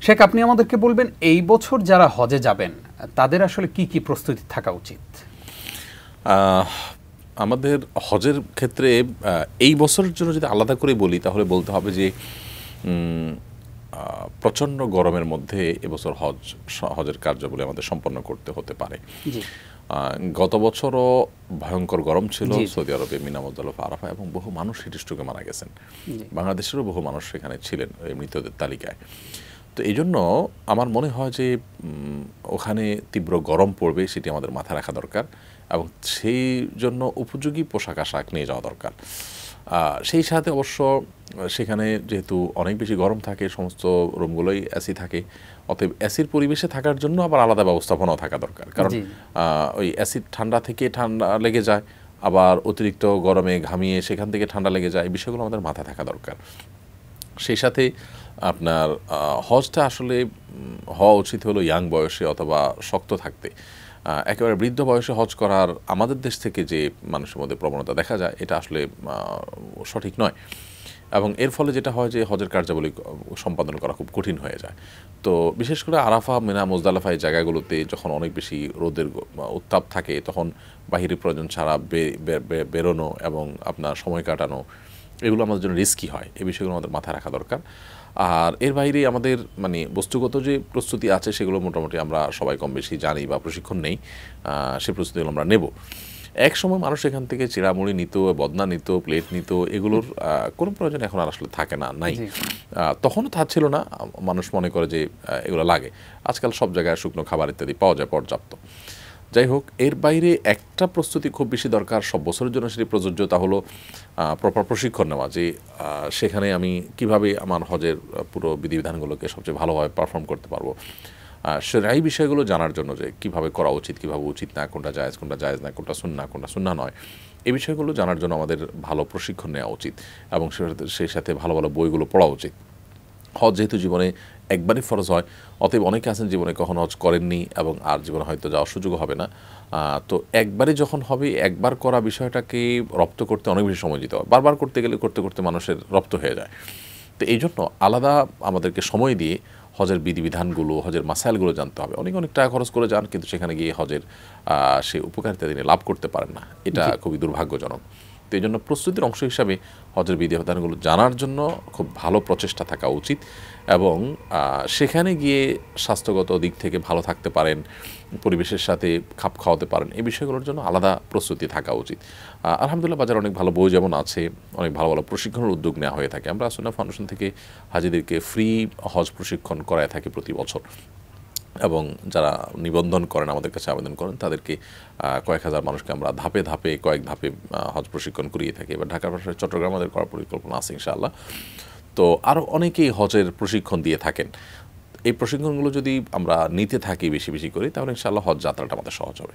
শেখ, আপনি আমাদেরকে বলবেন এই বছর যারা হজে যাবেন তাদের আসলে কি কি প্রস্তুতি থাকা উচিত? আমাদের হজের ক্ষেত্রে এই বছরের জন্য যদি আলাদা করে বলি তাহলে বলতে হবে যে প্রচণ্ড গরমের মধ্যে এবছর হজের কার্যাবলী আমাদের সম্পন্ন করতে হতে পারে। গত বছরও ভয়ঙ্কর গরম ছিল সৌদি আরবে, মিনা, মুজদালিফা, আরাফা, এবং বহু মানুষ হিটস্ট্রোকে মারা গেছেন। বাংলাদেশেরও বহু মানুষ সেখানে ছিলেন এই মৃতদের তালিকায়। তো এই জন্য আমার মনে হয় যে ওখানে তীব্র গরম পড়বে, সেটি আমাদের মাথায় রাখা দরকার, এবং সেই জন্য উপযোগী পোশাক আশাক নিয়ে যাওয়া দরকার। সেই সাথে অবশ্য সেখানে যেহেতু অনেক বেশি গরম থাকে, সমস্ত রুমগুলোই এসি থাকে, অতএব এসির পরিবেশে থাকার জন্য আবার আলাদা ব্যবস্থাপনাও থাকা দরকার। কারণ ওই অ্যাসিড ঠান্ডা থেকে ঠান্ডা লেগে যায়, আবার অতিরিক্ত গরমে ঘামিয়ে সেখান থেকে ঠান্ডা লেগে যায়, এই বিষয়গুলো আমাদের মাথায় থাকা দরকার। সেই সাথে আপনার হজটা আসলে হওয়া উচিত হলো ইয়াং বয়সে অথবা শক্ত থাকতে। একেবারে বৃদ্ধ বয়সে হজ করার আমাদের দেশ থেকে যে মানুষের মধ্যে প্রবণতা দেখা যায়, এটা আসলে সঠিক নয়, এবং এর ফলে যেটা হয় যে হজের কার্যাবলী সম্পাদন করা খুব কঠিন হয়ে যায়। তো বিশেষ করে আরাফা, মিনা, মুজদালিফা এই জায়গাগুলোতে যখন অনেক বেশি রোদের উত্তাপ থাকে, তখন বাহিরের প্রয়োজন ছাড়া বেরোনো এবং আপনার সময় কাটানো, এগুলো আমাদের জন্য রিস্কি হয়। এই বিষয়গুলো আমাদের মাথায় রাখা দরকার। আর এর বাইরে আমাদের বস্তুগত যে প্রস্তুতি আছে সেগুলো মোটামুটি আমরা সবাই কম বেশি জানি বা প্রশিক্ষণ নেই, সেই প্রস্তুতিগুলো আমরা নেব। এক সময় মানুষ এখান থেকে চিড়ামুড়ি নিত, বদনা নিত, প্লেট নিত, এগুলোর কোনো প্রয়োজন এখন আর আসলে থাকে না, নাই। তখনও থাকছিল না, মানুষ মনে করে যে এগুলো লাগে। আজকাল সব জায়গায় শুকনো খাবার ইত্যাদি পাওয়া যায় পর্যাপ্ত। যাই হোক, এর বাইরে একটা প্রস্তুতি খুব বেশি দরকার, সব বছরের জন্য সেটি প্রযোজ্য, তা হলো প্রপার প্রশিক্ষণ নেওয়া, যে সেখানে আমি কিভাবে আমার হজের পুরো বিধিবিধানগুলোকে সবচেয়ে ভালোভাবে পারফর্ম করতে পারবো, এই বিষয়গুলো জানার জন্য, যে কিভাবে করা উচিত, কিভাবে উচিত না, কোনটা জায়েজ না, কোনটা সুন্নাহ নয়, এই বিষয়গুলো জানার জন্য আমাদের ভালো প্রশিক্ষণ নেওয়া উচিত, এবং সেই সাথে ভালো ভালো বইগুলো পড়া উচিত। হজ যেহেতু জীবনে একবারই ফরজ হয়, অতএব অনেকে আছেন জীবনে কখনো হজ করেননি এবং আর জীবনে হয়তো যাওয়ার সুযোগ হবে না। তো একবারই যখন হবে, একবার করা বিষয়টাকে রপ্ত করতে অনেক বেশি সময় দিতে হয়। বারবার করতে গেলে করতে করতে মানুষের রপ্ত হয়ে যায়। তো এই জন্য আলাদা আমাদেরকে সময় দিয়ে হজের বিধিবিধানগুলো, হজের মাসাইলগুলো জানতে হবে। অনেক টাকা খরচ করে যান, কিন্তু সেখানে গিয়ে হজের সে উপকারিতা তিনি লাভ করতে পারেন না, এটা খুবই দুর্ভাগ্যজনক। তো এই জন্য প্রস্তুতির অংশ হিসাবে হজের বিধিবিধানগুলো জানার জন্য খুব ভালো প্রচেষ্টা থাকা উচিত, এবং সেখানে গিয়ে স্বাস্থ্যগত দিক থেকে ভালো থাকতে পারেন, পরিবেশের সাথে খাপ খাওয়াতে পারেন, এই বিষয়গুলোর জন্য আলাদা প্রস্তুতি থাকা উচিত। আলহামদুলিল্লাহ, বাজারে অনেক ভালো বই যেমন আছে, অনেক ভালো ভালো প্রশিক্ষণের উদ্যোগ নেওয়া হয়ে থাকে। আমরা সুন্নাহ ফাউন্ডেশন থেকে হাজিদেরকে ফ্রি হজ প্রশিক্ষণ করায় থাকি প্রতি বছর, এবং যারা নিবন্ধন করেন, আমাদের কাছে আবেদন করেন, তাদেরকে কয়েক হাজার মানুষকে আমরা ধাপে ধাপে কয়েক ধাপে হজ প্রশিক্ষণ করিয়ে থাকি। এবার ঢাকার পাশাপাশি চট্টগ্রাম আমাদের করার পরিকল্পনা আছে ইনশাআল্লাহ। তো আরও অনেকেই হজের প্রশিক্ষণ দিয়ে থাকেন। এই প্রশিক্ষণগুলো যদি আমরা নিতে থাকি বেশি বেশি করে, তাহলে ইনশাআল্লাহ হজ যাত্রাটা আমাদের সহজ হবে।